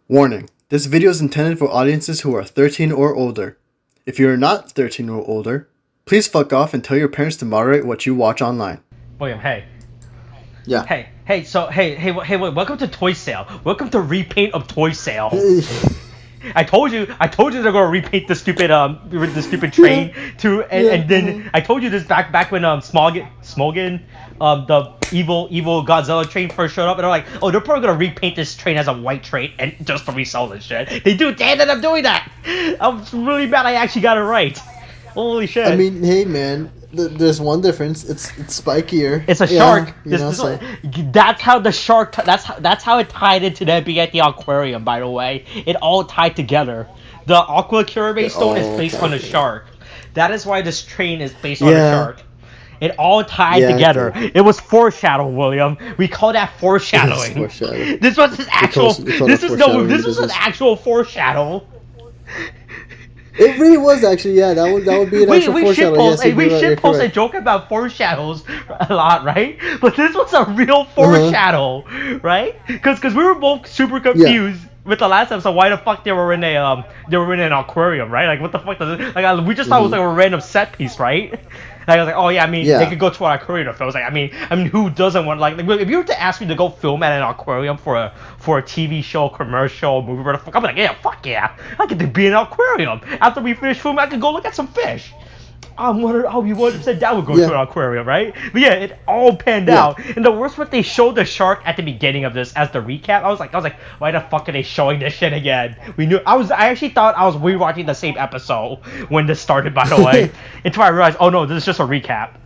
Warning, this video is intended for audiences who are 13 or older. If you are not 13 or older, please fuck off and tell your parents to moderate what you watch online. William, hey. Yeah. Hey, wait, welcome to Toy Sale. Welcome to Repaint of Toy Sale. I told you they're gonna repaint the stupid train too, and then I told you this back when Smogan, the evil Godzilla train first showed up, and they're like, oh, they're probably gonna repaint this train as a white train and just to resell this shit. They ended up doing that. I'm really mad I actually got it right. Holy shit. I mean, hey man, there's one difference. It's spikier. It's a shark. That's how the shark. That's how it tied into them being at the aquarium. By the way, it all tied together. The Aqua Kiramager stone is based on a shark. That is why this train is based on a shark. It all tied together. It was foreshadowing, William. We call that foreshadowing. This was an actual. This was an actual foreshadow. It really was actually, yeah. That would be an actual foreshadow. We shitpost and joke about foreshadows a lot, right? But this was a real foreshadow, right? Because we were both super confused with the last episode. Why the fuck they were in an aquarium, right? Like what the fuck does it? Like we just thought it was like a random set piece, right? Like, I was like, oh yeah, I mean, they could go to an aquarium. I was like, I mean, who doesn't want like if you were to ask me to go film at an aquarium for a TV show, commercial, movie, whatever the fuck, I'm like, yeah, fuck yeah, I get to be in an aquarium. After we finish filming, I can go look at some fish. I'm wondering how you 100% that would go to an aquarium, right? But yeah, it all panned out. And the worst part, they showed the shark at the beginning of this as the recap. I was like, why the fuck are they showing this shit again? I actually thought I was rewatching the same episode when this started, by the way. Until I realized, oh no, this is just a recap.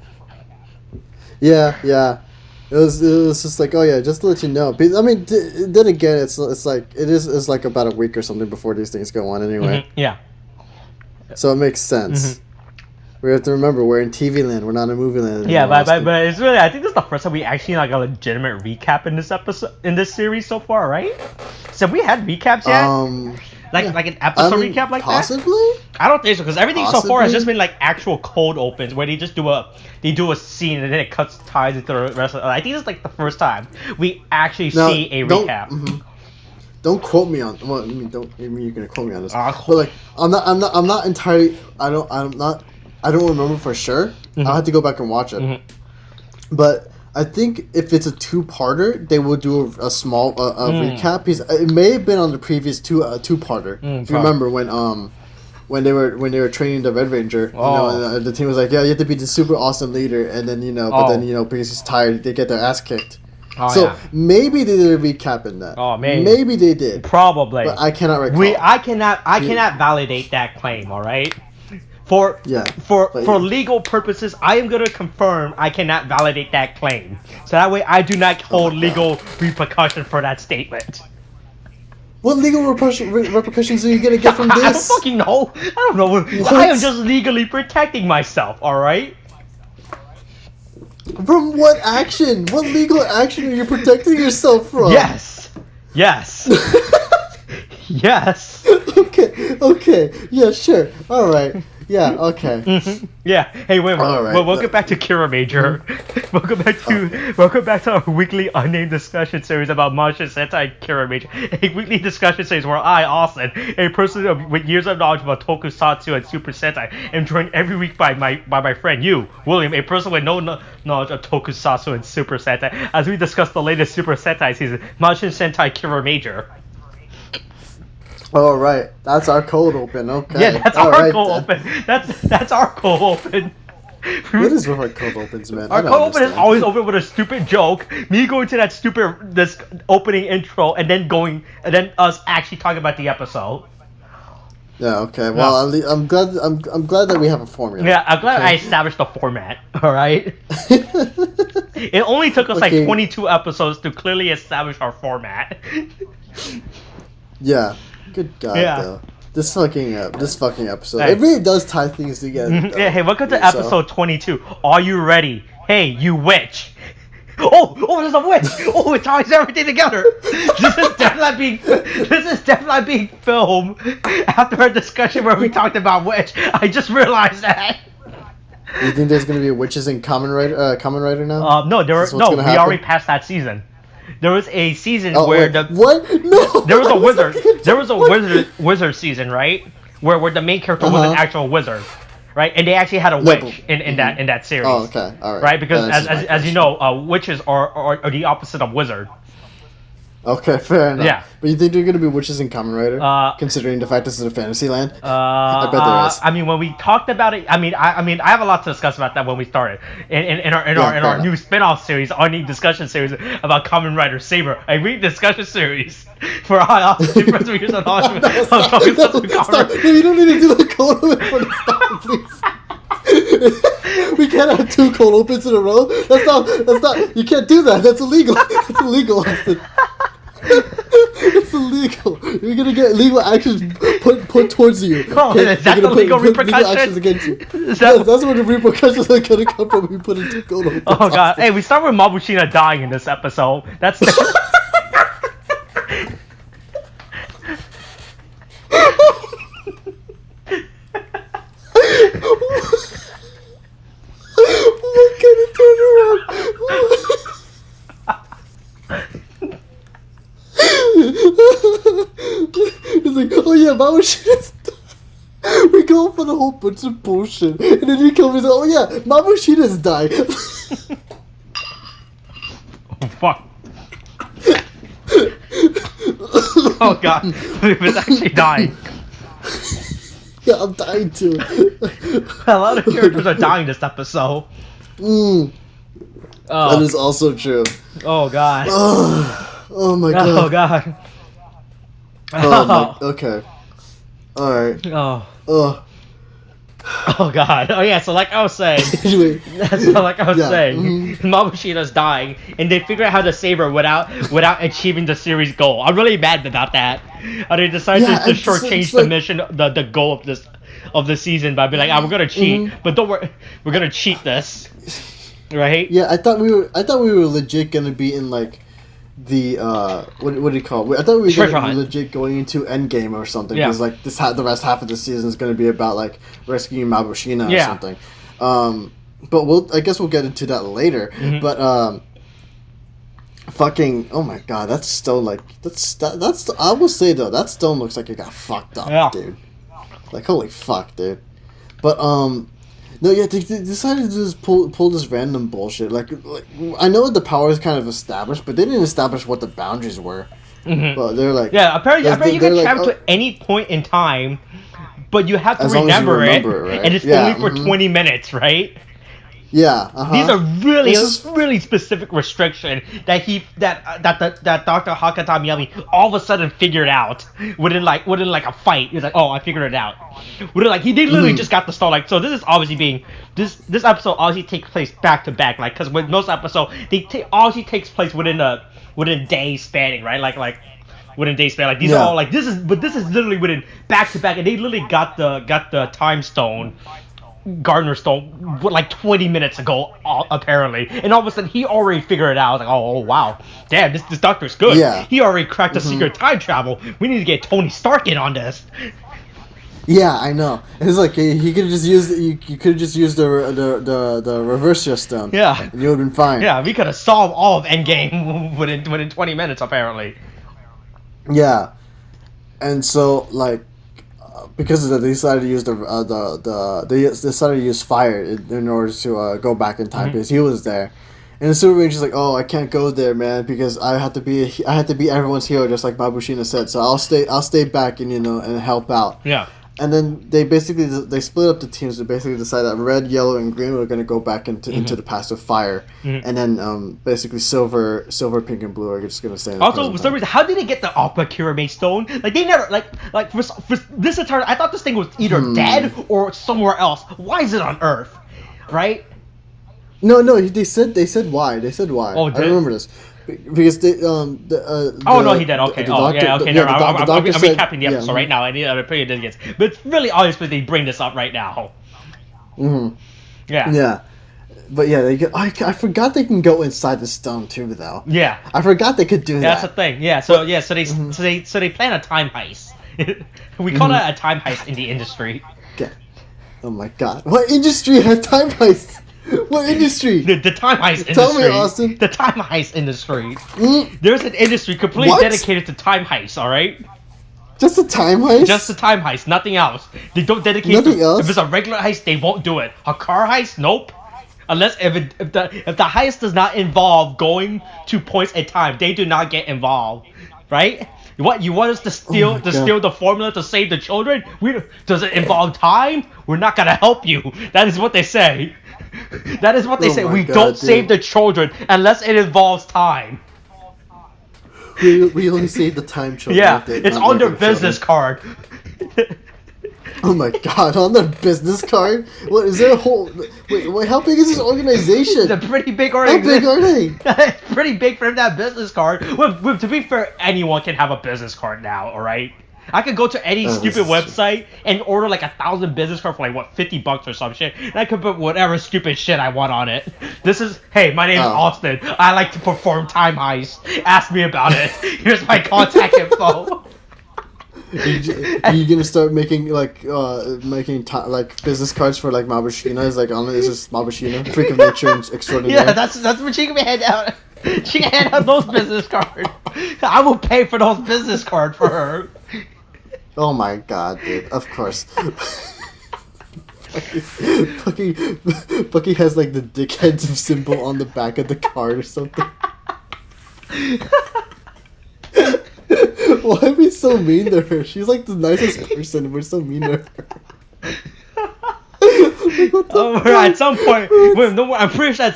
Yeah. It was just like, oh yeah, just to let you know. But, I mean, then again, it's like about a week or something before these things go on anyway. Mm-hmm. Yeah. So it makes sense. Mm-hmm. We have to remember we're in TV land. We're not in movie land anymore. Yeah, but it's really, I think this is the first time we actually like a legitimate recap in this series so far, right? So have we had recaps yet? Like an episode recap like possibly? that? I don't think so, because everything so far has just been like actual cold opens where they just do a scene and then it ties into the rest of it. I think this is like the first time we actually see a recap. Mm-hmm. Don't quote me on. Well, you're gonna quote me on this. But like, I'm not entirely. I don't remember for sure. Mm-hmm. I'll have to go back and watch it. Mm-hmm. But I think if it's a two-parter, they will do a small recap. Because it may have been on the previous two-parter. If you remember when they were training the Red Ranger, and the team was like, yeah, you have to be the super awesome leader, and then because he's tired, they get their ass kicked. Maybe they did a recap in that. Oh, maybe. Maybe they did. Probably. But I cannot recall. I cannot validate that claim. All right. For legal purposes, I am going to confirm I cannot validate that claim. So that way I do not hold legal repercussion for that statement. What legal repercussions are you going to get from this? I don't fucking know. I don't know. What? I am just legally protecting myself, alright? From what action? What legal action are you protecting yourself from? Yes. Yes. Okay. Yeah, sure. Alright. Yeah, okay. Mm-hmm. Yeah. Hey, wait. Right. Well, welcome back to Kiramager. Welcome back to our weekly unnamed discussion series about Mashin Sentai Kiramager, a weekly discussion series where I, Austin, a person with years of knowledge about tokusatsu and Super Sentai, am joined every week by my friend you, William, a person with no knowledge of tokusatsu and Super Sentai, as we discuss the latest Super Sentai season, Mashin Sentai Kiramager. Oh, right. That's our cold open. Okay. Yeah, that's our cold open. That's our cold open. What is with our cold opens, man? Our cold open is always open with a stupid joke. Me going to that this opening intro and then us actually talking about the episode. Yeah. Okay. Well, I'm glad that we have a formula. Yeah, I'm glad I established the format. All right. It only took us like 22 episodes to clearly establish our format. Yeah. Good God, though. This fucking episode. It really does tie things together. Yeah, hey, welcome to episode 22. Are you ready? Hey, you witch. Oh, there's a witch. Oh, it ties everything together. This is definitely being filmed after a discussion where we talked about witch. I just realized that. You think there's gonna be witches in Kamen Rider now? No, we already passed that season. There was a season where what? No. There was a wizard. There was a wizard season, right? Where the main character was an actual wizard, right? And they actually had a witch in that series. Oh, okay, all right. Right, because as you know, witches are the opposite of wizard. Okay, fair enough. Yeah. But you think there are going to be witches in Kamen Rider? Considering the fact this is a fantasy land? I bet there is. I mean, when we talked about it, I have a lot to discuss about that when we started. In our new spin-off series, our new discussion series about Kamen Rider Saber. A discussion series for all different reviews on all Stop. No, you don't need to do the code for the stop, please. We can't have 2 cold opens in a row. That's not. You can't do that. That's illegal. That's illegal, Austin. It's illegal. You're gonna get legal actions put towards you. Oh, okay? Is that the legal repercussion? Legal actions against you. That's where the repercussions are gonna come from. We put it to gold opens. Oh god. Hey, we start with Mabushina dying in this episode. That's. What kind of turnaround? It's like, oh yeah, Mabushina's dying. We go for the whole bunch of bullshit, and then he comes and says, oh yeah, Mabushina's dying. Oh fuck. Oh god, he was actually dying. Yeah, I'm dying too. A lot of characters are dying this episode. That is also true. Oh god. Oh my god. Oh god. Okay. Alright. Oh god. Oh yeah, so like I was saying. Anyway. So like I was saying, Mabushina's dying, and they figure out how to save her without achieving the series goal. I'm really mad about that. They decided to shortchange the mission, the goal of the season by being like, we're gonna cheat, but don't worry, we're gonna cheat this. Right? Yeah, I thought we were legit gonna be in like the what do you call it? I thought we were gonna be legit going into Endgame or something, because like the rest half of the season is gonna be about like rescuing Mabushina or something. But I guess we'll get into that later. But fucking, oh my god, that's still like that's I will say though, that still looks like it got fucked up, dude. Like holy fuck, dude. But no, yeah, they decided to just pull this random bullshit. Like I know the power is kind of established, but they didn't establish what the boundaries were. But they're like, apparently you can travel to any point in time, but you have to remember it, right? And it's only for 20 minutes, right? Yeah, These are really specific restriction that Dr. Hakata Miyami all of a sudden figured out within like a fight. He's like, oh, I figured it out. They literally just got the start. Like, so this is obviously this episode obviously takes place back to back, like, because with most episodes obviously takes place within days spanning, right? Like within days span. Like these are all like this is literally within back to back, and they literally got the time stone. Gardner Stone like 20 minutes ago, apparently, and all of a sudden he already figured it out. I was like, oh wow, damn, this doctor's good. Yeah. He already cracked the secret time travel. We need to get Tony Stark in on this. Yeah, I know. It's like he could have just used you could have just used the reverse stone. Yeah, and you would have been fine. Yeah, we could have solved all of Endgame within 20 minutes, apparently. Yeah, and so like. Because of that, they decided to use they decided to use fire in order to go back in time, because he was there, and the Super Ranger's like, oh, I can't go there, man, because I have to be everyone's hero, just like Mabushina said. So I'll stay back and and help out. Yeah. And then they split up the teams to basically decide that red, yellow, and green were going to go back into the past with fire, and then basically silver, pink, and blue are just going to stay in the also, for some reason, how did they get the Aqua Kirame stone? Like they never like for this entire. I thought this thing was either dead or somewhere else. Why is it on Earth? Right? No, they said why. They said why. Oh, I remember this. Because they, no, he did. Okay. I'm recapping the episode right now. I need to pay it. But it's really obvious that they bring this up right now. Yeah. Yeah. But yeah, I forgot they can go inside the stone too, though. Yeah. I forgot they could do that. That's the thing. Yeah. So they plan a time heist. We call that a time heist in the industry. Okay. Oh my god! What industry has time heists? What industry? The time heist industry. Tell me, Austin. The time heist industry. There's an industry completely dedicated to time heists, alright? Just a time heist? Just a time heist, nothing else. They don't dedicate nothing else? If it's a regular heist, they won't do it. A car heist? Nope. Unless if the heist does not involve going to points in time, they do not get involved. Right? What you want us to steal steal the formula to save the children? Does it involve time? We're not gonna help you. That is what they say. That is what they say. We don't save the children unless it involves time. We only save the time children. Yeah, it's on their business card. Oh my god, on their business card? What, is there a whole... Wait, how big is this organization? It's a pretty big organization. How big are they? It's pretty big for them to have a business card. Well, to be fair, anyone can have a business card now, alright? I could go to any stupid website and order like 1,000 business cards for like, what, $50 or some shit. And I could put whatever stupid shit I want on it. This is, hey, my name's Austin. I like to perform time heists. Ask me about it. Here's my contact info. Are you gonna start making like business cards for like Mabushina? Is like this is Mabushina, freak of nature and extraordinary. Yeah, that's what she can hand out. She can hand out those business cards. I will pay for those business cards for her. Oh my god, dude! Of course. Bucky has like the dickhead symbol on the back of the card or something. Why are we so mean to her? She's like the nicest person. We're so mean to her. At some point, I'm pretty sure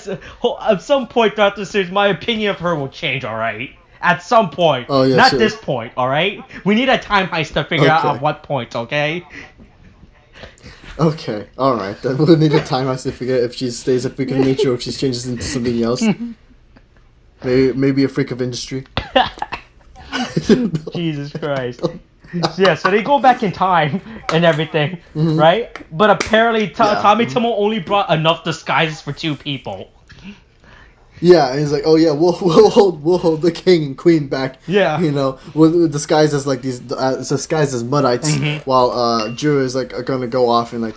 at some point throughout the series, my opinion of her will change. All right, at some point. Oh yeah. Not this point. All right. We need a time heist to figure out at what point. Okay. Okay. All right. Then we'll need a time heist to figure out if she stays a freak of nature or if she changes into something else. Maybe a freak of industry. Jesus Christ. Yeah, so they go back in time and everything, right? But apparently Tommy Tomo only brought enough disguises for 2 people. Yeah, and he's like, oh yeah, we'll hold the king and queen back. Yeah, you know, disguised as like these disguised as Muddites, while Drew is like gonna go off and like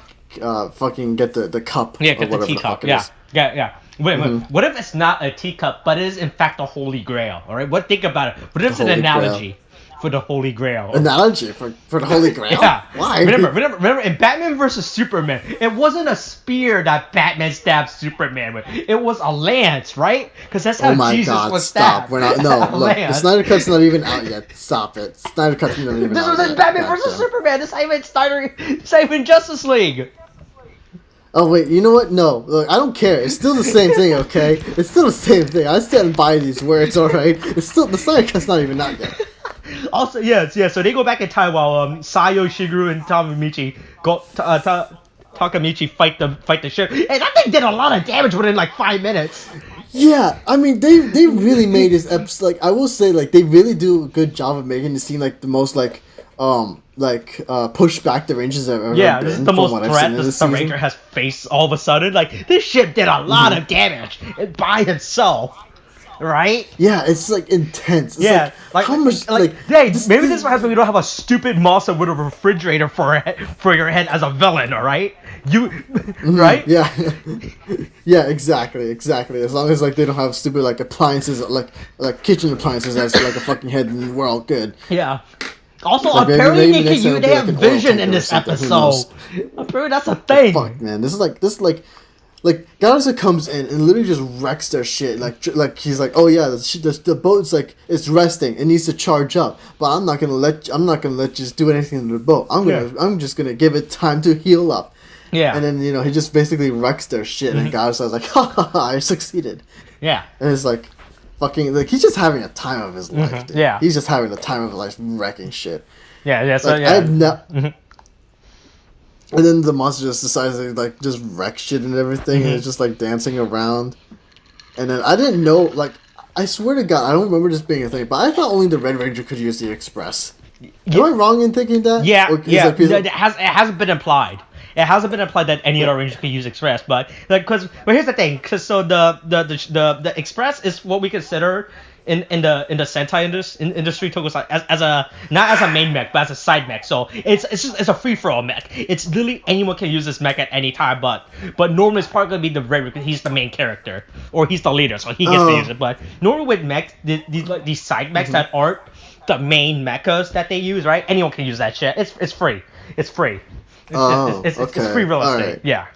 fucking get the cup. Yeah, get the teacup. Yeah. Wait. What if it's not a teacup, but it is in fact a holy grail? All right, think about it. What if it's an analogy for the Holy Grail? Analogy for the Holy Grail? Yeah. Why? Remember, in Batman vs Superman, it wasn't a spear that Batman stabbed Superman with. It was a lance, right? Because that's how Jesus was stabbed. Stop. We're not. No, look. The Snyder Cut's not even out yet. Stop it. Snyder Cut's not even this out yet. was in Batman vs Superman. This ain't even Justice League. Oh wait, you know what? No, look, I don't care. It's still the same thing, okay? It's still the same thing. I stand by these words, all right? It's still the Snyder Cut's not even out yet. Also, so they go back in time while Sayo, Shigeru, and Takamichi Takamichi fight the ship. And that thing did a lot of damage within like 5 minutes. Yeah, I mean they really made this episode. Like I will say, like they really do a good job of making it seem like the most push back the Rangers have ever been. Yeah, this is the most threat the Ranger has faced all of a sudden. Like, this ship did a lot of damage by itself. Right? Yeah, it's like intense. It's like how much hey, maybe this is what happens when you don't have a stupid monster with a refrigerator for your head as a villain, alright? Right? Yeah. Yeah, exactly. As long as like they don't have stupid like appliances like kitchen appliances as like a fucking head, and we're all good. Yeah. Also, like, apparently they have vision in this episode. Apparently that's a thing. Fuck, man. This is like Garusa comes in and literally just wrecks their shit. Like he's like, oh yeah, the boat's like it's resting. It needs to charge up, but I'm not gonna let you just do anything to the boat. I'm just gonna give it time to heal up. Yeah. And then he just basically wrecks their shit, and Garusa's like, ha ha ha, I succeeded. Yeah. And it's like, fucking like he's just having a time of his life. Dude. Yeah. He's just having a time of his life wrecking shit. Yeah. So like, And then the monster just decides to like just wreck shit and everything, and it's just like dancing around. And then I didn't know, like, I swear to God, I don't remember this being a thing, but I thought only the Red Ranger could use the Express. Am I wrong in thinking that? Yeah. It hasn't been implied. It hasn't been implied that any other ranger can use Express, but but here's the thing, because so the Express is what we consider in the Sentai industry tokusatsu as a not as a main mech but as a side mech. So it's a free for all mech. It's literally anyone can use this mech at any time, but normally it's probably gonna be the Red because he's the main character or he's the leader, so he gets to use it. But normally with mechs, these side mechs that aren't the main mechas that they use, right? Anyone can use that shit. It's free. It's free. It's free real estate. Right. Yeah.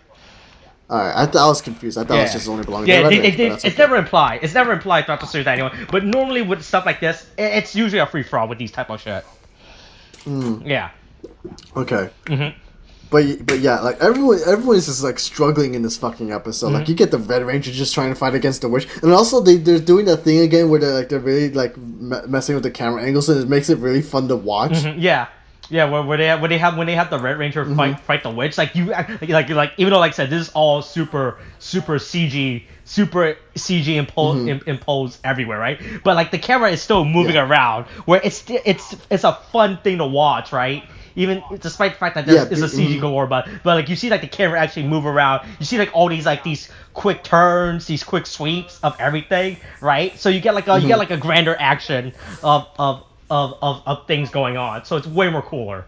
Alright, I was confused. I thought it was just only belonging to Red it's never implied. It's never implied throughout the series that anyone. But normally with stuff like this, it's usually a free for all with these type of shit. Yeah. Okay. But yeah, like everyone is just like struggling in this fucking episode. Like you get the Red Ranger just trying to fight against the witch, and also they're doing that thing again where they're really like messing with the camera angles, and it makes it really fun to watch. Yeah. Yeah, when they have the Red Ranger fight the witch, like you like even though like I said this is all super CG imposed everywhere, right? But like the camera is still moving around, where it's a fun thing to watch, right? Even despite the fact that there is a CG galore, but like you see like the camera actually move around, you see like all these quick turns, these quick sweeps of everything, right? So you get like a grander action of things going on, so it's way more cooler.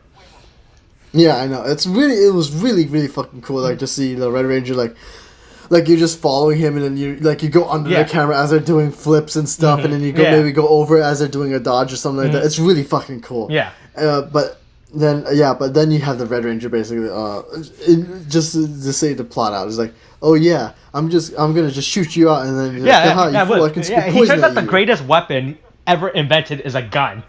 Yeah, I know. It was really fucking cool. Like to see the Red Ranger like you're just following him, and then you go under the camera as they're doing flips and stuff, and then you maybe go over as they're doing a dodge or something like that. It's really fucking cool. Yeah. But then you have the Red Ranger basically just to say the plot out. It's like, oh yeah, I'm gonna just shoot you out, and then he turns out the greatest weapon ever invented is a gun.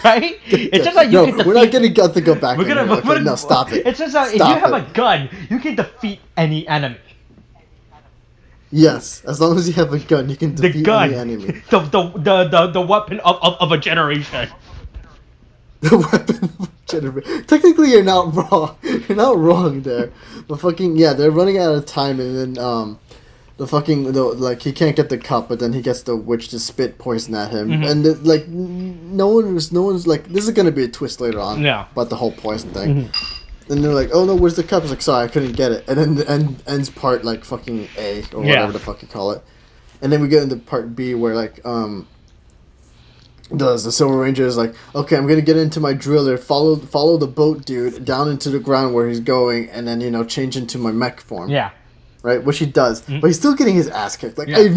Right? It's just like you can defeat... We're not getting gun to go back. No, stop it. It's just like if you have a gun, you can defeat any enemy. Yes, as long as you have a gun, you can defeat any enemy. The weapon of a generation. The weapon of a generation. Technically, you're not wrong. You're not wrong there. But fucking they're running out of time, and then he can't get the cup, but then he gets the witch to spit poison at him, and no one's like, this is gonna be a twist later on about the whole poison thing. And they're like, oh no, where's the cup? It's like, sorry, I couldn't get it. And then the ends part like fucking A or whatever the fuck you call it. And then we get into part B where like the Silver Ranger is like, okay, I'm gonna get into my driller, follow the boat dude down into the ground where he's going, and then change into my mech form. Yeah. Right, which he does, but he's still getting his ass kicked. Like I have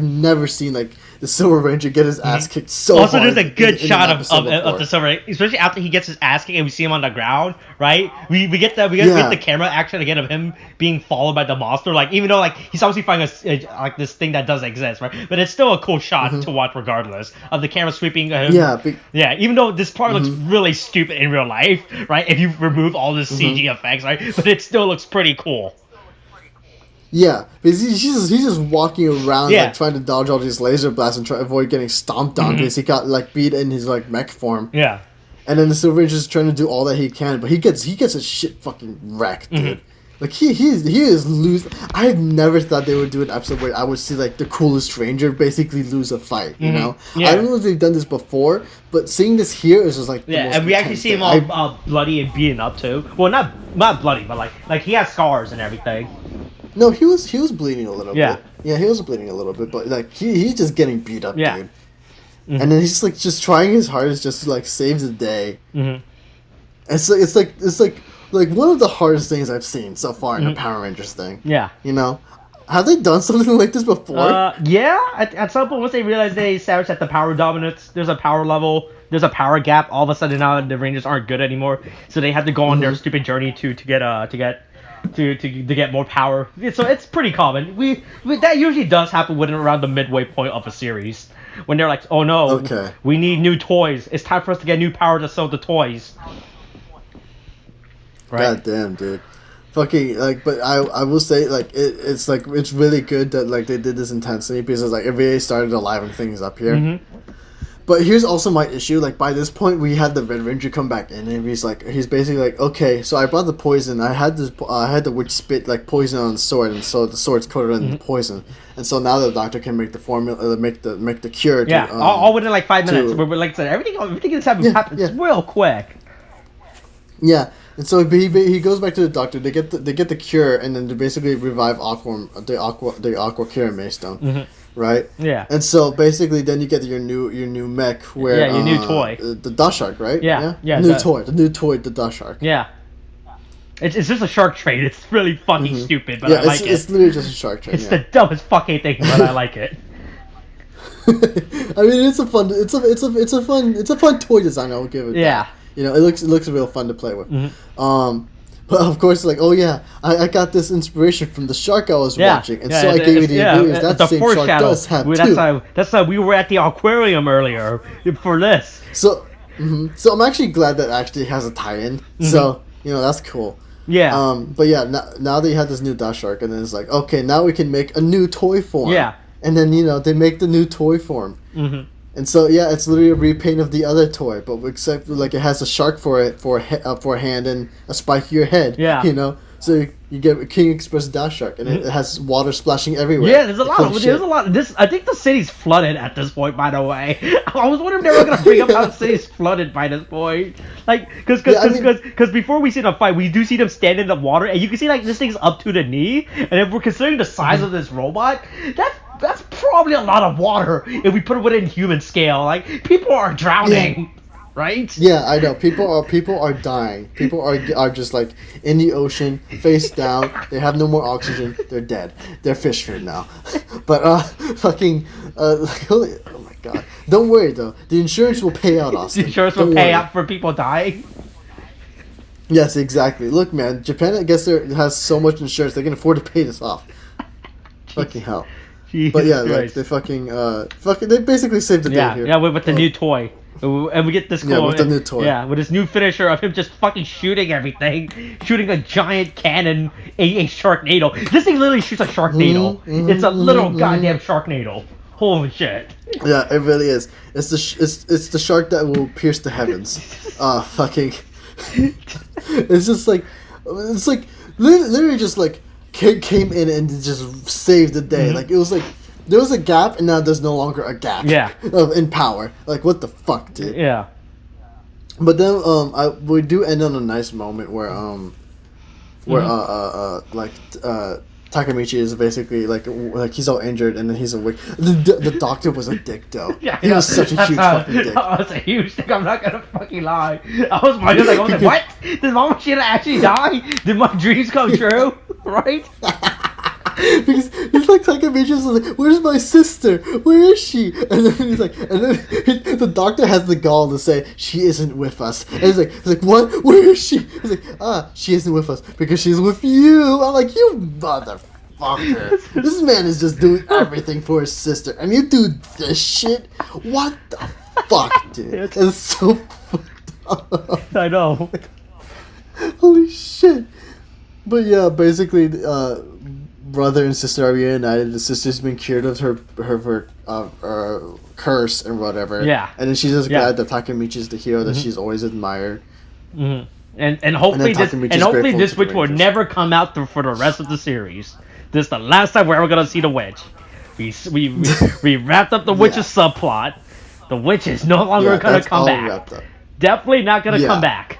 never seen like the Silver Ranger get his ass kicked so hard. Also, there's a good shot of the Silver Ranger, especially after he gets his ass kicked and we see him on the ground. Right, we get the camera action again of him being followed by the monster. Like even though like he's obviously finding like this thing that does exist, right? But it's still a cool shot to watch regardless of the camera sweeping. Even though this part looks really stupid in real life, right? If you remove all the CG effects, right? But it still looks pretty cool. Yeah, because he's just walking around like trying to dodge all these laser blasts and try to avoid getting stomped on because he got like beat in his like mech form. Yeah. And then the Silver Ranger's trying to do all that he can, but he gets his shit fucking wrecked, dude. Like he is losing. I had never thought they would do an episode where I would see like the coolest ranger basically lose a fight. You know, I don't know if they've done this before, but seeing this here is just like the most and we actually see him all bloody and beaten up too. Well, not bloody, but like he has scars and everything. No, he was bleeding a little bit. Yeah, he was bleeding a little bit, but like he's just getting beat up, dude. And then he's just trying his hardest just to like save the day. It's like one of the hardest things I've seen so far in a Power Rangers thing. Yeah. You know? Have they done something like this before? At some point once they realized they established that the power dominance, there's a power level, there's a power gap, all of a sudden now the Rangers aren't good anymore. So they had to go on their stupid journey to get more power. So it's pretty common. We that usually does happen within around the midway point of a series when they're like, oh no, we need new toys. It's time for us to get new power to sell the toys. Right? God damn, dude. Fucking like, but I will say like it's really good that like they did this intensity because it's like it really started to liven things up here. But here's also my issue. Like by this point, we had the Red Ranger come back in, and he's basically like, okay, so I brought the poison. I had the witch spit like poison on the sword, and so the sword's coated in poison. And so now the doctor can make the formula, make the cure. All within like 5 minutes. We're like said, everything happens real quick. Yeah, And so he goes back to the doctor. They get the cure, and then they basically revive the Aqua Kiramager stone, right? Yeah. And so basically, then you get your new mech where your new toy, the dust shark, right? Yeah. The new toy, the dust shark. Yeah. It's just a shark train. It's really fucking stupid, but I like it. It's literally just a shark train. It's the dumbest fucking thing, but I like it. I mean, it's a fun toy design. I will give it. Yeah. That. You know, it looks real fun to play with. But of course, like, oh yeah, I got this inspiration from the shark I was watching, and so I gave you the ideas. That the same shark does have too. That's why we were at the aquarium earlier for this. So I'm actually glad that actually has a tie-in. So you know, that's cool. Yeah. But yeah, now that you have this new dust shark, and then it's like, okay, now we can make a new toy form. Yeah. And then, you know, they make the new toy form. And so, yeah, it's literally a repaint of the other toy, but except, like, it has a shark for a hand and a spikier head. Yeah. You know? So you get King Express Dash Shark, and it has water splashing everywhere. Yeah, there's a lot. I think the city's flooded at this point. By the way, I was wondering if they were gonna bring up how the city's flooded by this point. Like, because before we see them fight, we do see them stand in the water, and you can see like this thing's up to the knee. And if we're considering the size of this robot, that's probably a lot of water if we put it within human scale. Like, people are drowning. Right? Yeah, I know. People are dying. People are just like in the ocean, face down. They have no more oxygen. They're dead. They're fish food now. But oh my god. Don't worry though. The insurance will pay out, Austin. The insurance will pay out for people dying. Yes, exactly. Look, man, Japan, I guess, has so much insurance they can afford to pay this off. Fucking hell. Jesus but yeah, Christ. like they basically saved the day here. Yeah, with the new toy. And we get this cool, with the new toy. Yeah, with his new finisher of him just fucking shooting everything, shooting a giant cannon, a Sharknado. This thing literally shoots a Sharknado. It's a little goddamn Sharknado. Holy shit. Yeah, it really is. It's the shark that will pierce the heavens. Fucking. It's just like, it's like literally just like came in and just saved the day. Like, it was like. There was a gap, and now there's no longer a gap. Yeah. In power. Like, what the fuck, dude? Yeah. But then, we do end on a nice moment where, Takemichi is basically like he's all injured, and then he's awake. The doctor was a dick, though. Yeah, he was such a huge fucking dick. That was a huge dick. I'm not gonna fucking lie. I was like, what? Did Mama Shida actually die? Did my dreams come true? Right? Because he's like Takemichi's like, where's my sister? Where is she? And then he's like, and then the doctor has the gall to say she isn't with us. And he's like, what? Where is she? He's like, she isn't with us because she's with you. I'm like, you motherfucker! This man is just doing everything for his sister, and you do this shit. What the fuck, dude? It's so fucked up. I know. Holy shit! But yeah, basically, brother and sister are reunited. The sister's been cured of her curse and whatever. Yeah. And then she's just glad that Takemichi's the hero that she's always admired. And hopefully this witch will never come out for the rest of the series. This is the last time we're ever gonna see the witch. We wrapped up the witch's subplot. The witch is no longer gonna come back. Definitely not gonna come back.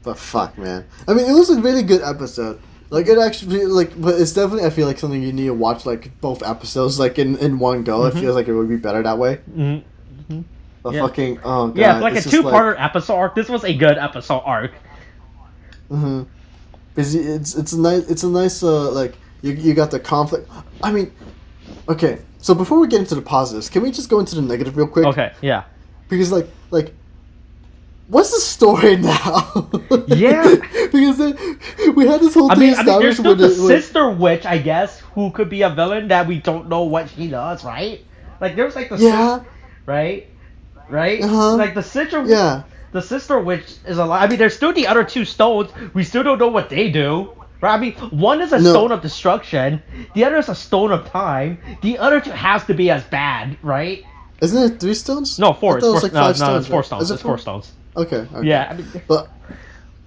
But fuck, man. I mean, it was a really good episode. Like, it actually, like, but it's definitely, I feel like, something you need to watch, like, both episodes, like, in one go. It feels like it would be better that way. But fucking, oh, God. Yeah, like a two-parter episode arc. This was a good episode arc. Because it's a nice, like, you got the conflict. I mean, okay, so before we get into the positives, can we just go into the negative real quick? Okay, yeah. Because, like, what's the story now? Yeah. Because we had this whole thing established. There's still the sister witch, I guess, who could be a villain that we don't know what she does, right? Like, there's like the sister, right? Like the sister. Yeah. The sister witch is alive. I mean, there's still the other two stones. We still don't know what they do. Right? I mean, one is a stone of destruction. The other is a stone of time. The other two has to be as bad, right? Isn't it 3 stones? No, 4. It's like 5 stones. It's 4 stones. Is it 4 stones. Okay. Yeah. I mean, but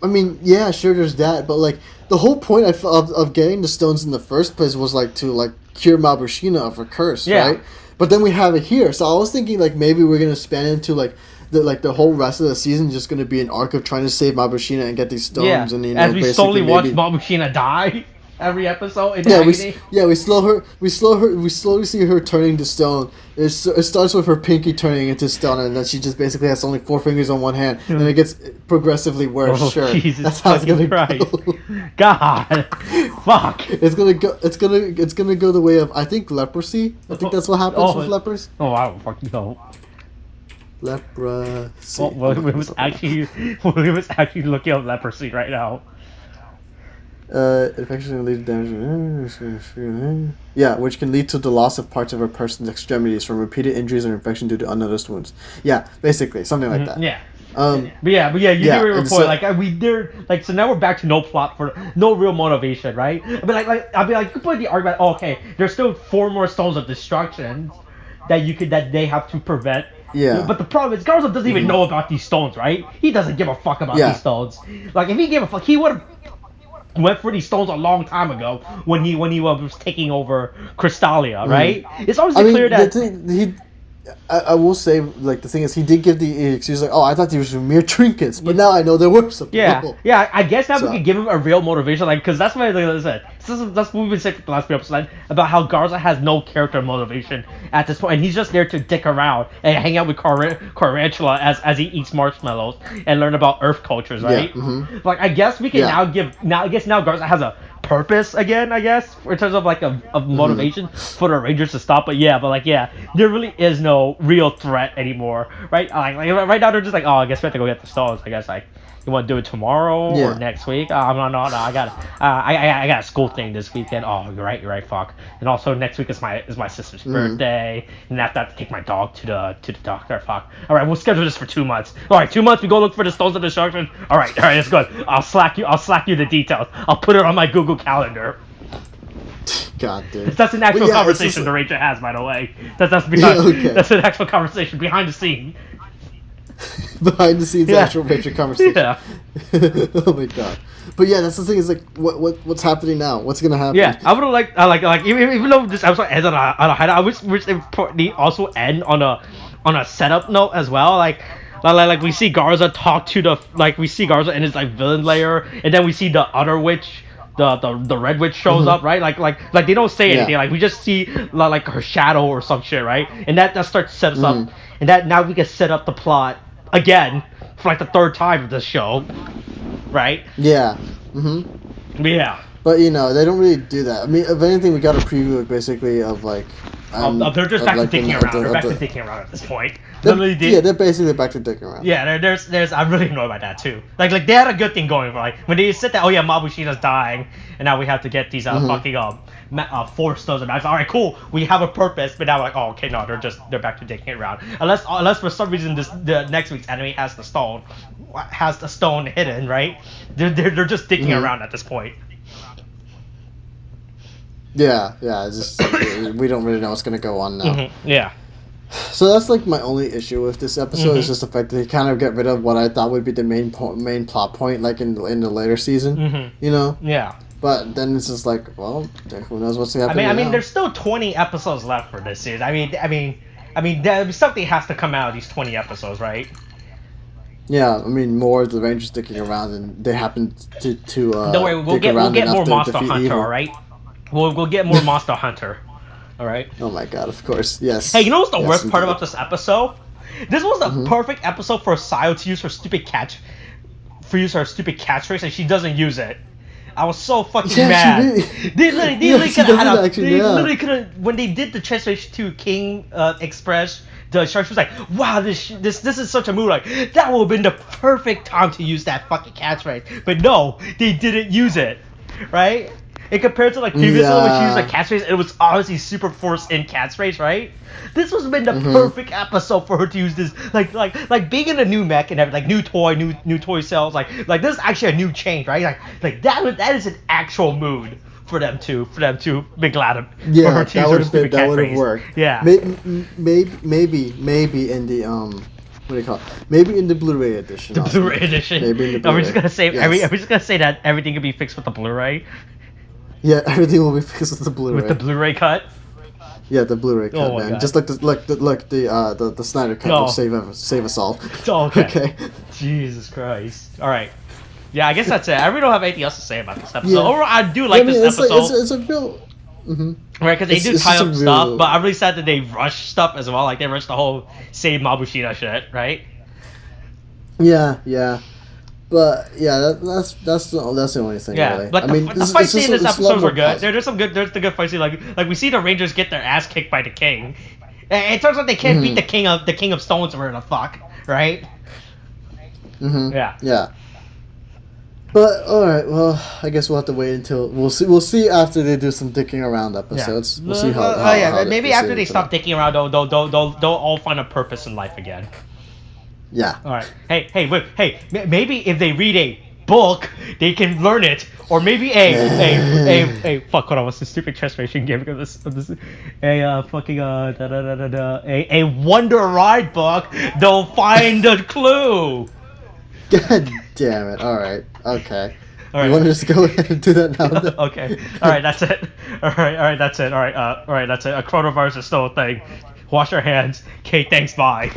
I mean, yeah, sure, there's that. But like the whole point of getting the stones in the first place was like to like cure Mabushina of her curse, right? But then we have it here, so I was thinking like maybe we're gonna span into like the whole rest of the season is just gonna be an arc of trying to save Mabushina and get these stones, and as we slowly watch maybe... Mabushina die every episode. We slowly see her turning to stone. It starts with her pinky turning into stone, and then she just basically has only 4 fingers on one hand, and it gets progressively worse. Oh, sure, Jesus that's how it's gonna go. God, fuck. It's gonna go the way of, I think, leprosy. I think that's what happens with lepers. Oh, I don't fucking know. Leprosy. William was actually looking up leprosy right now. Infection can lead to damage. Yeah, which can lead to the loss of parts of a person's extremities from repeated injuries or infection due to unnoticed wounds. Yeah, basically something like that. Yeah. But yeah, you do report so now we're back to no plot for no real motivation, right? I'll be like, you put the argument. Oh, okay, there's still 4 more stones of destruction that they have to prevent. Yeah. But the problem is, Garza doesn't even know about these stones, right? He doesn't give a fuck about these stones. Like, if he gave a fuck, he would have went for these stones a long time ago when he was taking over Crystalia, right? It's obviously clear that I will say, like, the thing is, he did give the excuse, like, oh, I thought these were mere trinkets, but now I know there were some. Yeah, I guess now we can give him a real motivation, like, because that's what I said. That's what we've been saying for the last few episodes, about how Garza has no character motivation at this point, and he's just there to dick around and hang out with Carantula as he eats marshmallows and learn about Earth cultures, right? Yeah, Like, I guess we can now Garza has a purpose again, I guess, in terms of like of motivation for the Rangers to stop. But there really is no real threat anymore, right? Like right now they're just like, oh, I guess we have to go get the stones. I guess like, you want to do it tomorrow or next week? No, I got I got a school thing this weekend. Oh, you're right, fuck. And also next week is my sister's birthday, and after I have to take my dog to the doctor. Fuck. All right, we'll schedule this for 2 months. All right, 2 months we go look for the stones of destruction. All right, that's good. I'll slack you the details. I'll put it on my Google Calendar. God, dude. That's an actual conversation the Ranger has, by the way. That's that's an actual conversation behind the scene. Behind the scenes actual Ranger conversation. Yeah. Oh my god. But yeah, that's the thing, is like, what's happening now? What's gonna happen? Yeah, I would have like even though this episode ends on a high note, I wish they also end on a setup note as well. Like we see Garza talk to we see Garza in his like villain lair, and then we see the other witch, the red witch shows up, right? Like they don't say anything. Like we just see like her shadow or some shit, right? And that starts to set us up, and that now we can set up the plot again for like the 3rd time of this show, right? Yeah. Yeah. But they don't really do that. I mean, if anything, we got a preview basically of like. They're just back to dicking around. They're back to dicking around at this point. They're basically back to dicking around. Yeah, there's. I'm really annoyed by that too. Like they had a good thing going for when they said that. Oh yeah, Mabushina's dying, and now we have to get these fucking 4 stones. And I was all right, cool. We have a purpose, but now we're like, oh okay, no, they're back to dicking around. Unless for some reason the next week's anime has the stone hidden, right? They're just dicking around at this point. Yeah, it's just we don't really know what's gonna go on now. Yeah. So that's like my only issue with this episode is just the fact that they kind of get rid of what I thought would be the main plot point, like in the later season, Yeah. But then it's just like, well, who knows what's happening. I mean, there's still 20 episodes left for this series. I mean, something has to come out of these 20 episodes, right? Yeah, I mean, more of the Rangers sticking around, and they happen to don't worry, we'll get more Monster Hunter, all right? We'll get more Monster Hunter. All right. Oh my god! Of course, yes. Hey, you know what's the worst part about this episode? This was a perfect episode for Sayo to use her stupid catchphrase, and she doesn't use it. I was so fucking mad. They literally could have. When they did the translation to King Express, the shark was like, "Wow, this is such a move. Like that would have been the perfect time to use that fucking catchphrase." But no, they didn't use it, right? And compared to like previously when she used a catchphrase, it was obviously super forced in catchphrase, right? This was been the perfect episode for her to use this, like being in a new mech and everything, like new toy sales, like this is actually a new change, right? Like that is an actual mood for them to be glad of. Yeah, for her to use that would have worked. Yeah. Maybe in the what do you call it? Maybe in the Blu-ray edition. The Blu-ray edition. Maybe in the Blu-ray. Are we just gonna say? Are we just gonna say that everything can be fixed with the Bluray? Yeah, everything will be fixed with the Blu-ray. With the Blu-ray cut? Yeah, the Blu-ray cut, Oh my man. God. Just like the Snyder cut No. of Save Us All. Oh, okay. Okay. Jesus Christ. All right. Yeah, I guess that's it. I really don't have anything else to say about this episode. Yeah. Overall, I do like this it's episode. Like, it's a real. Mm-hmm. Right, because they do It's tie just up a stuff, real- but I'm really sad that they rush stuff as well. Like they rushed the whole save Mabushina shit, right? Yeah. But yeah, that's the only thing. Yeah, really. like the fight scene in this episode were good. There's the good fight scene. Like we see the Rangers get their ass kicked by the King. It turns out they can't beat the King of Stones or whatever the fuck, right? Mm-hmm. Yeah. Yeah. But all right, well, I guess we'll have to wait until we'll see after they do some dicking around episodes. We'll see how maybe after they stop dicking around, they'll all find a purpose in life again. Yeah. All right. Hey, maybe if they read a book, they can learn it, or maybe a fuck. Hold on, what's the stupid translation game of this? A Wonder Ride book. They'll find a clue. God damn it! All right. Okay. All right. You want to just go ahead and do that now? Then? Okay. All right. That's it. All right. That's it. All right. That's it. A coronavirus is still a thing. Wash your hands. Okay. Thanks. Bye.